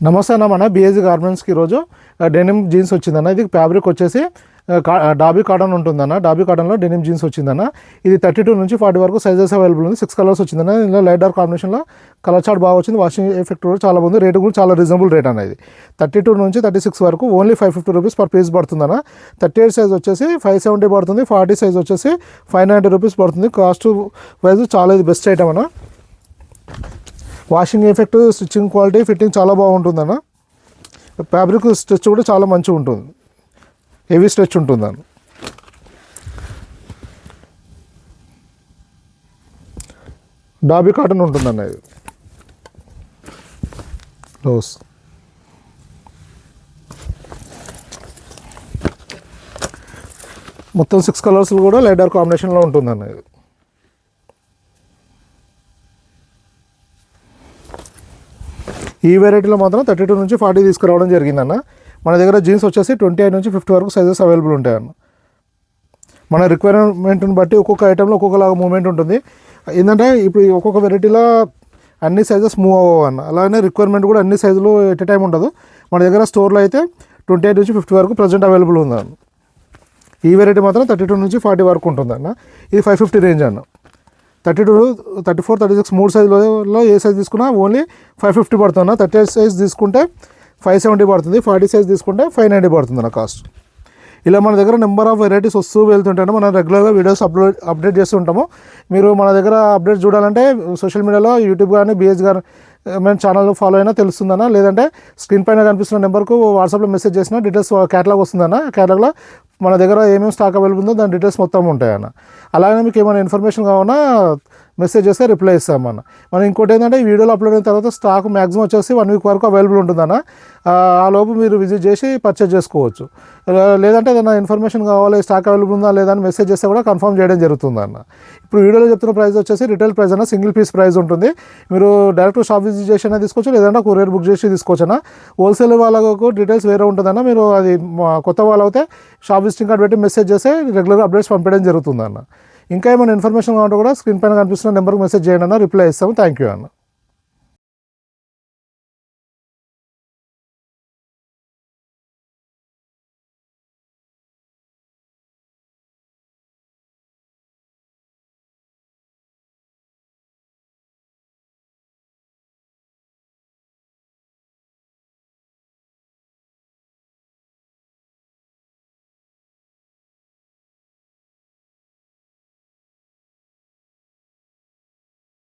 నమస్తే అన్న, మన బిఏజీ గార్మెంట్స్కి ఈరోజు డెనిమ్ జీన్స్ వచ్చిందన్న. ఇది ఫ్యాబ్రిక్ వచ్చేసి డాబీ కాటన్ ఉంటుందన్న. డాబీ కాటన్లో డెనిమ్ జీన్స్ వచ్చిందన్న. ఇది 32 నుంచి 40 వరకు సైజెస్ అవైలబుల్ ఉంది. 6 కలర్స్ వచ్చిందన్న. ఇందులో లైట్ డార్క్ కాంబినేషన్లో కలర్ చార్ట్ బాగా వచ్చింది. వాషింగ్ ఎఫెక్ట్ కూడా చాలా బాగుంది. రేటు కూడా చాలా రీజనబుల్ రేట్ అనేది. 32 నుంచి 36 వరకు ఓన్లీ 550 రూపీస్ పర్ పీస్ పడుతుందన్న. 38 సైజ్ వచ్చేసి 570 పడుతుంది. 40 సైజ్ వచ్చేసి 590 రూపీస్ పడుతుంది. కాస్ట్ వైజ్ చాలా ఇది బెస్ట్ ఐటమ్ అన్న. Washing effect, stitching quality, fitting చాలా బాగుంటుందన్న. ఫ్యాబ్రిక్ స్ట్రెచ్ కూడా చాలా మంచిగా ఉంటుంది. హెవీ స్ట్రెచ్ ఉంటుందన్న. డాబీ కాటన్ ఉంటుందన్న. ఇది లోస్ మొత్తం 6 కలర్స్ కూడా లైట్ డార్క్ కాంబినేషన్లో ఉంటుందన్న. ఇది ఈ వెరైటీలో మాత్రం 32 నుంచి 40 తీసుకురావడం జరిగిందన్న. మన దగ్గర జీన్స్ వచ్చేసి 28 నుంచి 50 వరకు సైజెస్ అవైలబుల్ ఉంటాయన్న. మన రిక్వైర్మెంట్ని బట్టి ఒక్కొక్క ఐటెంలో ఒక్కొక్కలాగా మూవ్మెంట్ ఉంటుంది. ఏంటంటే ఇప్పుడు ఒక్కొక్క వెరైటీలో అన్ని సైజెస్ మూవ్ అవ్వన్న. అలానే రిక్వైర్మెంట్ కూడా అన్ని సైజులు ఎట్ టైం ఉండదు. మన దగ్గర స్టోర్లో అయితే 28 నుంచి 50 వరకు ప్రజెంట్ అవైలబుల్ ఉందన్న. ఈ వెరైటీ మాత్రం 32 నుంచి 40 వరకు ఉంటుందన్న. ఇది 550 రేంజ్ అన్న. 32, 34, 36 మూడు సైజులో ఏ సైజ్ తీసుకున్నా ఓన్లీ 550 పడుతుంది. 38 సైజ్ తీసుకుంటే 570 పడుతుంది. 40 సైజ్ తీసుకుంటే 590 పడుతుంది అన్న కాస్ట్. ఇలా మన దగ్గర నెంబర్ ఆఫ్ వెరైటీస్ వస్తూ వెళ్తుంటాను. మనం రెగ్యులర్గా వీడియోస్ అప్డేట్ చేస్తూ ఉంటాము. మీరు మన దగ్గర అప్డేట్ చూడాలంటే సోషల్ మీడియాలో యూట్యూబ్ కానీ బిహెచ్ గారు మన ఛానల్ ఫాలో అయినా తెలుస్తుందన్న. లేదంటే స్క్రీన్ పైన కనిపిస్తున్న నెంబర్కు వాట్సాప్లో మెసేజ్ చేసిన డీటెయిల్స్ క్యాటలాగ్ వస్తుందన్న. క్యాటలాగ్లో మన దగ్గర ఏమేమి స్టాక్ అవైలబుల్ ఉందో దాని డీటెయిల్స్ మొత్తం ఉంటాయన్న. అలాగే మీకు ఏమైనా ఇన్ఫర్మేషన్ కావాలన్నా మెసేజ్ చేస్తే రిప్లై ఇస్తామన్న. మనం ఇంకోటి ఏంటంటే ఈ వీడియోలో అప్లోడ్ అయిన తర్వాత స్టాక్ మ్యాక్సిమం వచ్చేసి 1 వీక్ వరకు అవైలబుల్ ఉంటుందన్న. ఆ లోపు మీరు విజిట్ చేసి పర్చేజ్ చేసుకోవచ్చు. లేదంటే ఏదైనా ఇన్ఫర్మేషన్ కావాలి, స్టాక్ అవైలబుల్ ఉందా లేదా అని మెసేజ్ చేస్తే కూడా కన్ఫర్మ్ చేయడం జరుగుతుందన్న. ఇప్పుడు వీడియోలో చెప్తున్న ప్రైస్ వచ్చేసి రిటైల్ ప్రైస్ అన్న. సింగిల్ పీస్ ప్రైస్ ఉంటుంది. మీరు డైరెక్ట్ షాప్ విజిట్ చేసి అయినా తీసుకోవచ్చు, లేదంటే కొరియర్ బుక్ చేసి తీసుకోవచ్చు అన్న. హోల్సేల్ వాళ్ళకు డీటెయిల్స్ వేరే ఉంటుందన్న. మీరు అది కొత్త వాళ్ళు అయితే షాప్ విజిటింగ్ కార్డ్ పెట్టి మెసేజ్ చేస్తే రెగ్యులర్ అప్డేట్స్ పంపించడం జరుగుతుందన్న. ఇంకా ఏమైనా ఇన్ఫర్మేషన్ కావాలంటే కూడా స్క్రీన్ పైన కనిపిస్తున్న నెంబర్కి మెసేజ్ చేయండి అన్న. రిప్లై ఇస్తాము. థ్యాంక్ యూ అన్న.